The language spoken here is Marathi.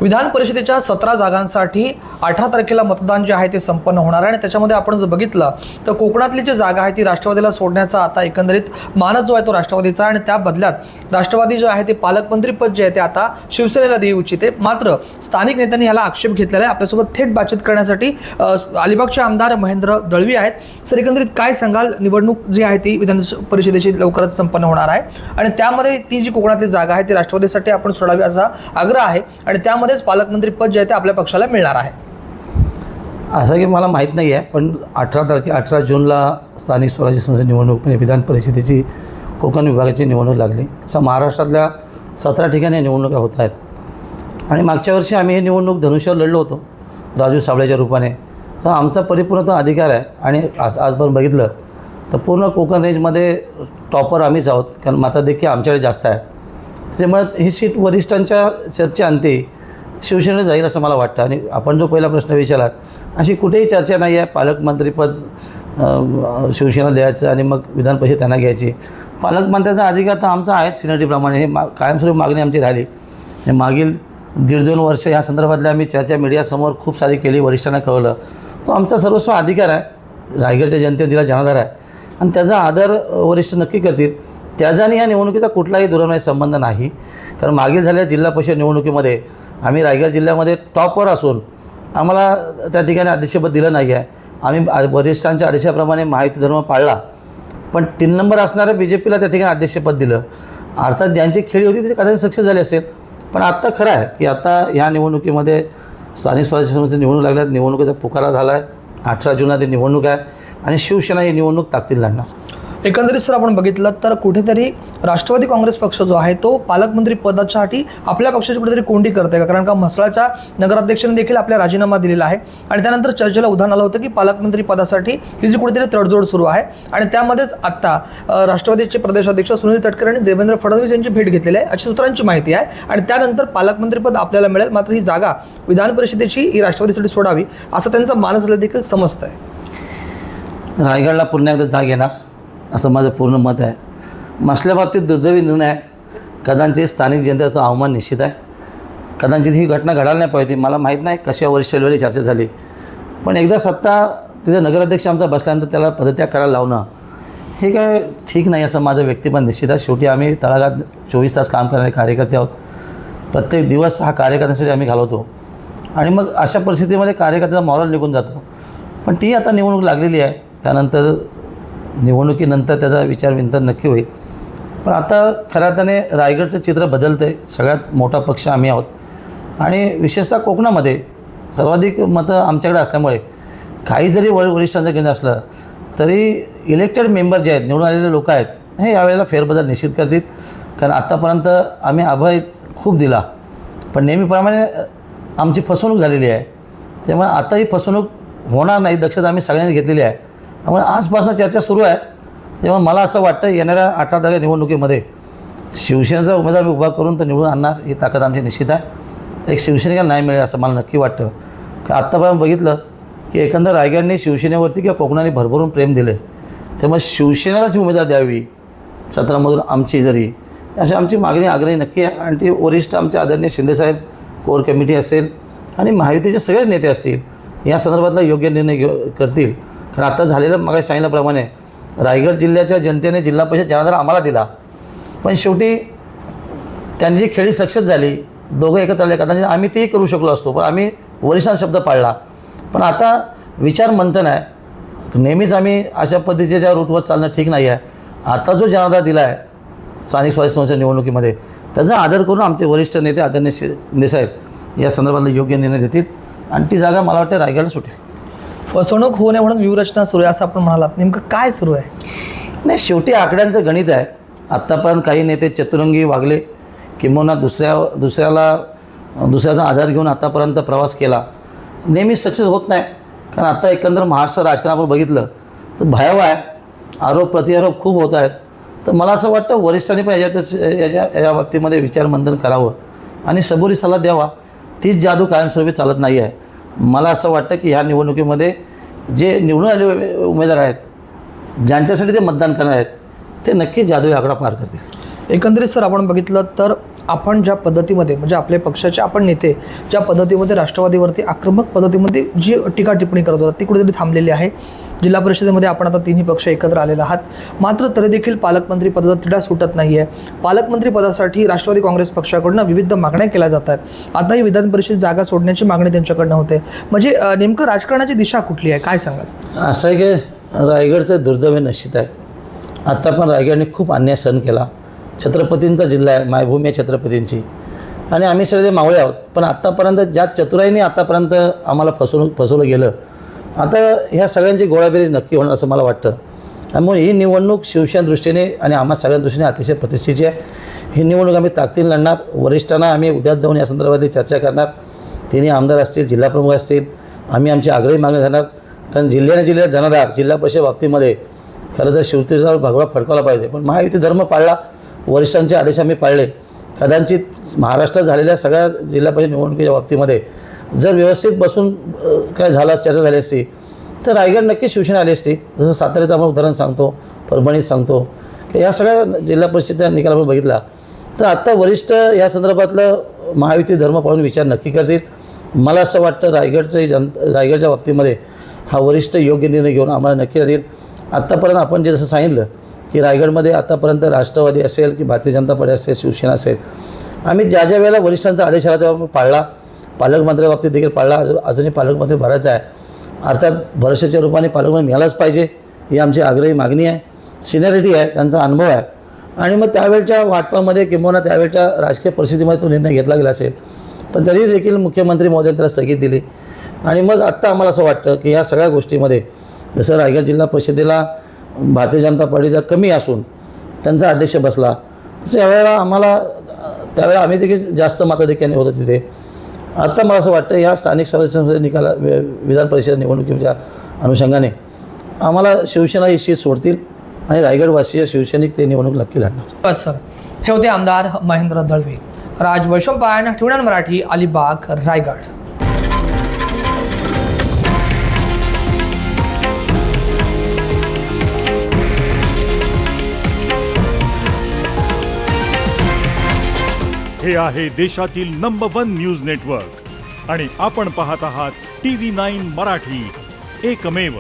विधान परिषदेच्या 17 जागांसाठी 18 तारखेला मतदान जे आहे ते संपन्न होणार आहे आणि त्याच्यामध्ये आपण जर बघितलं तर कोकणातली जी जागा आहे ती राष्ट्रवादीला सोडण्याचा आता एकंदरीत मानस जो आहे तो राष्ट्रवादीचा आणि त्या बदल्यात राष्ट्रवादी जो आहे ते पालकमंत्री पद जे आहे ते आता शिवसेनेला देऊ इच्छिते। मात्र स्थानिक नेत्यांनी ह्याला आक्षेप घेतलेला आहे। आपल्यासोबत थेट बातचीत करण्यासाठी अलिबागचे आमदार महेंद्र दळवी आहेत। सर, एकंदरीत काय सांगाल? निवडणूक जी आहे ती विधान परिषदेची लवकरच संपन्न होणार आहे आणि त्यामध्ये ती जी कोकणातली जागा आहे ती राष्ट्रवादीसाठी आपण सोडावी असा आग्रह आहे आणि त्यामध्येच पालकमंत्री पद जे आहे ते आपल्या पक्षाला मिळणार आहे। असं की मला माहीत नाही आहे, पण 18 जूनला स्थानिक स्वराज्य संस्था निवडणूक म्हणजे विधान परिषदेची कोकण विभागाची निवडणूक लागली। असं महाराष्ट्रातल्या 17 ठिकाणी निवडणुका होत आहेत आणि मागच्या वर्षी आम्ही ही निवडणूक धनुष्यावर लढलो होतो राजू साबळेच्या रूपाने। तर आमचा परिपूर्ण अधिकार आहे आणि आज पण बघितलं तर पूर्ण कोकण रेंजमध्ये टॉपर आम्हीच आहोत, कारण मताधिक्य आमच्याकडे जास्त आहे। त्यामुळे ही सीट वरिष्ठांच्या चर्चेअंती शिवसेनेला जाईल असं मला वाटतं। आणि आपण जो पहिला प्रश्न विचारलात, अशी कुठेही चर्चा नाही आहे पालकमंत्रीपद शिवसेनेला द्यायचं आणि मग विधान परिषद त्यांना घ्यायची। पालकमंत्र्याचा अधिकार तर आमचा आहेच सिनेटरीप्रमाणे, हे कायमस्वरूपी मागणी आमची राहिली। हे मागील 1.5-2 वर्ष या संदर्भातल्या आम्ही चर्चा मीडियासमोर खूप सारी केली, वरिष्ठांना कळवलं। तो आमचा सर्वस्व अधिकार आहे, रायगडच्या जनतेने दिला जनाधार आहे आणि त्याचा आदर वरिष्ठ नक्की करतील। त्याचा आणि या निवडणुकीचा कुठलाही दूरवरणारा संबंध नाही, कारण मागील झालेल्या जिल्हा परिषद निवडणुकीमध्ये आम्ही रायगड जिल्ह्यामध्ये टॉपवर असून आम्हाला त्या ठिकाणी अध्यक्षपद दिलं नाही आहे। आम्ही वरिष्ठांच्या आदेशाप्रमाणे माहिती धर्म पाळला, पण 3 नंबर असणाऱ्या BJPला त्या ठिकाणी अध्यक्षपद दिलं। अर्थात ज्यांची खेळी होती ते कदाचित सक्सेस झाले असेल, पण आत्ता खरं आहे की आता ह्या निवडणुकीमध्ये स्थानिक स्वराज्य संस्थेची निवडणूक लागल्यात, निवडणुकीचा पुकारा झाला आहे। 18 जूनला ती निवडणूक आहे आणि शिवसेना ही निवडणूक ताकदीने लढणार। एकंदरीत सर आपण बघितलं तर कुठेतरी राष्ट्रवादी काँग्रेस पक्ष जो आहे तो पालकमंत्री पदासाठी आपल्या पक्षाची कुठेतरी कोंडी करते का? कारण का म्हसळाच्या नगराध्यक्षांनी देखील आपला राजीनामा दिलेला आहे आणि त्यानंतर चर्चेला उधाण आलं होतं की पालकमंत्री पदासाठी ही जी कुठेतरी तडजोड सुरू आहे आणि त्यामध्येच आत्ता राष्ट्रवादीचे प्रदेशाध्यक्ष सुनील तटकरे आणि देवेंद्र फडणवीस यांची भेट घेतलेली आहे अशी सूत्रांची माहिती आहे आणि त्यानंतर पालकमंत्री पद आपल्याला मिळेल, मात्र ही जागा विधान परिषदेची ही राष्ट्रवादीसाठी सोडावी असं त्यांचा मानस असलं देखील समजतं आहे। रायगडला पुन्हा एकदा जाग येणार असं माझं पूर्ण मत आहे। मसल्या बाबतीत दुर्दैवी निर्णय आहे, कदाचित स्थानिक जनतेचा अवमान निश्चित आहे। कदाचित ही घटना घडायला नाही पाहिजे, मला माहीत नाही कशा वरिष्ठ लेवलची चर्चा झाली, पण एकदा सत्ता तिथे नगराध्यक्ष आमचा बसल्यानंतर त्याला पदत्याग करायला लावणं हे काय ठीक नाही असं माझं व्यक्तिमत निश्चित आहे। शेवटी आम्ही तळागाळात 24 तास काम करणारे कार्यकर्ते आहोत, प्रत्येक दिवस हा कार्यकर्त्यांसाठी आम्ही घालवतो आणि मग अशा परिस्थितीमध्ये कार्यकर्त्याचा मॉरल निघून जातो। पण ती आता निवडणूक लागलेली आहे, त्यानंतर निवडणुकीनंतर त्याचा विचारविंतर नक्की होईल। पण आता खऱ्या अर्थाने रायगडचं चित्र बदलतं आहे। सगळ्यात मोठा पक्ष आम्ही आहोत आणि विशेषतः कोकणामध्ये सर्वाधिक मतं आमच्याकडे असल्यामुळे काही जरी वरिष्ठांचं केंद्र असलं तरी इलेक्टेड मेंबर जे आहेत, निवडून आलेले लोक आहेत, हे यावेळेला फेरबदल निश्चित करतील। कारण आत्तापर्यंत आम्ही अभय खूप दिला, पण नेहमीप्रमाणे आमची फसवणूक झालेली आहे। त्यामुळे आता ही फसवणूक होणार नाही, दक्षता आम्ही सगळ्यांनी घेतलेली आहे। त्यामुळे आजपासून चर्चा सुरू आहे। तेव्हा मला असं वाटतं येणाऱ्या 18 तारखेच्या निवडणुकीमध्ये शिवसेनेचा उमेदवार उभा करून तर निवडून आणणार ही ताकद आमची निश्चित आहे। एक शिवसेनेला नाही मिळेल असं मला नक्की वाटतं, की आत्तापर्यंत बघितलं की एकंदर रायगडने शिवसेनेवरती किंवा कोकणाने भरभरून प्रेम दिले, त्यामुळे शिवसेनेलाच उमेदवार द्यावी 17मधून आमची जरी अशी आमची मागणी आग्रही नक्की आहे। आणि ती वरिष्ठ आमचे आदरणीय शिंदेसाहेब, कोर कमिटी असेल आणि महायुतीचे सगळेच नेते असतील या संदर्भातला योग्य निर्णय करतील। कारण आता झालेलं मग सांगितल्याप्रमाणे रायगड जिल्ह्याच्या जनतेने जिल्हा परिषद जनाधार आम्हाला दिला, पण शेवटी त्यांची जी खेळी सक्सेस झाली, दोघं एकत्र आले, कदाचित आम्ही तेही करू शकलो असतो, पण आम्ही वरिष्ठांचा शब्द पाळला। पण आता विचार मंथन आहे, नेहमीच आम्ही अशा पद्धतीच्या रूटवर चालणं ठीक नाही आहे। आता जो जनाधार दिला आहे स्थानिक स्वराज्य संस्था निवडणुकीमध्ये त्याचा आदर करून आमचे वरिष्ठ नेते आदरणीय शिंदेसाहेब या संदर्भातला योग्य निर्णय देतील आणि ती जागा मला वाटतं रायगडला सुटेल। फसवणूक होऊ नये म्हणून व्यूहरचना सुरू आहे असं आपण म्हणालात, नेमकं काय सुरू आहे? नाही, शेवटी आकड्यांचं गणित आहे। आत्तापर्यंत काही नेते चतुरंगी वागले, किंबहुना दुसऱ्याचा आधार घेऊन आतापर्यंत प्रवास केला, नेहमी सक्सेस होत नाही। कारण आता एकंदर महाराष्ट्र राजकारण आपण बघितलं तर भयावह आहे, आरोप प्रत्यारोप खूप होत आहेत। तर मला असं वाटतं वरिष्ठांनी पण या बाबतीमध्ये विचारमंथन करावं आणि सबुरी सल्ला द्यावा। तीच जादू कायमस्वरूपी चालत नाही आहे। मला असं वाटतं की ह्या निवडणुकीमध्ये जे निवडून आलेले उमेदवार आहेत, ज्यांच्यासाठी ते मतदान करणार आहेत, ते नक्की जादू आकडा पार करतील। एकंदरीत सर आपण बघितलं तर आपण ज्या पद्धतीमध्ये म्हणजे आपल्या पक्षाचे आपण नेते ज्या पद्धतीमध्ये राष्ट्रवादीवरती आक्रमक पद्धतीमध्ये जी टीका टिप्पणी करत होतात ती कुठेतरी थांबलेली आहे. जिल्हा परिषदेमध्ये आपण आता तिन्ही पक्ष एकत्र आलेला आहात, मात्र तरी देखील पालकमंत्री पदाचा तिढा सुटत नाही आहे. पालकमंत्री पदासाठी राष्ट्रवादी काँग्रेस पक्षाकडून विविध मागण्या केल्या जात आहेत. आताही विधान परिषद जागा सोडण्याची मागणी त्यांच्याकडनं होते. म्हणजे नेमकं राजकारणाची दिशा कुठली आहे, काय सांगाल? असं आहे की रायगडचं दुर्दैवी नशीब आहे. आत्ता पण रायगडने खूप अन्याय सहन केला. छत्रपतींचा जिल्हा आहे, मायभूमी आहे छत्रपतींची, आणि आम्ही सगळे मावळे आहोत. पण आत्तापर्यंत ज्या चतुराईने आत्तापर्यंत आम्हाला फसवलं गेलं, आता ह्या सगळ्यांची गोळाबेरीज नक्की होणार असं मला वाटतं. त्यामुळे ही निवडणूक शिवसेना दृष्टीने आणि आम्हा सगळ्या दृष्टीने अतिशय प्रतिष्ठेची आहे. ही निवडणूक आम्ही ताकदीने लढणार. वरिष्ठांना आम्ही उद्याच जाऊन या संदर्भात चर्चा करणार. तिन्ही आमदार असतील, जिल्हाप्रमुख असतील, आम्ही आमची आग्रही मागणी करणार. कारण जिल्ह्यात जनाधार जिल्हा परिषद बाबतीमध्ये खरं तर शिवसेनेवर भगवा फडकावला पाहिजे. पण महायुती धर्म पाळला, वरिष्ठांचे आदेश आम्ही पाळले. कदाचित महाराष्ट्रात झालेल्या सगळ्या जिल्हा परिषद निवडणुकीच्या बाबतीमध्ये जर व्यवस्थित बसून काय झालं, चर्चा झाली असती, तर रायगड नक्की शिवसेना आली असती. जसं साताऱ्याचं आपण उदाहरण सांगतो, परभणीत सांगतो, की या सगळ्या जिल्हा परिषदेचा निकाल आपण बघितला तर आत्ता वरिष्ठ या संदर्भातलं महायुती धर्म पाळून विचार नक्की करतील. मला असं वाटतं रायगडच्या बाबतीमध्ये हा वरिष्ठ योग्य निर्णय घेऊन आम्हाला नक्की देईल. आत्तापर्यंत आपण जे जसं सांगितलं की रायगडमध्ये आतापर्यंत राष्ट्रवादी असेल की भारतीय जनता पार्टी असेल, शिवसेना असेल, आम्ही ज्या वेळेला वरिष्ठांचा आदेश आला तेव्हा पाळला. पालकमंत्र्या बाबतीत देखील पाळला. अजूनही पालकमंत्री भरायचा आहे. अर्थात भरोशाच्या रूपाने पालकमंत्री मिळालाच पाहिजे, ही आमची आग्रही मागणी आहे. सिनियरिटी आहे, त्यांचा अनुभव आहे, आणि मग त्यावेळच्या वाटपामध्ये किंवा त्यावेळच्या राजकीय परिस्थितीमध्ये तो निर्णय घेतला गेला असेल. पण तरी देखील मुख्यमंत्री महोदयांनी त्याला स्थगित दिली. आणि मग आत्ता आम्हाला असं वाटतं की ह्या सगळ्या गोष्टीमध्ये जसं रायगड जिल्हा परिषदेला भारतीय जनता पार्टीचा कमी असून त्यांचा अध्यक्ष बसला, तसं यावेळेला आम्हाला त्यावेळेला आम्ही देखील जास्त मताधिक्याने होतो तिथे. आत्ता मला असं वाटतं या स्थानिक स्वराज्य निकाला विधान परिषद निवडणुकीच्या अनुषंगाने आम्हाला शिवसेना ही शीट सोडतील आणि रायगडवासीय शिवसैनिक ते निवडणूक नक्की लढणार. बस सर, हे होते आमदार महेंद्र दळवे. राज वैशंपायन, टीव्ही मराठी, अलिबाग, रायगड. हे आहे देशातील नंबर 1 न्यूज नेटवर्क आणि आपण पाहत आहात TV9 मराठी, एकमेव.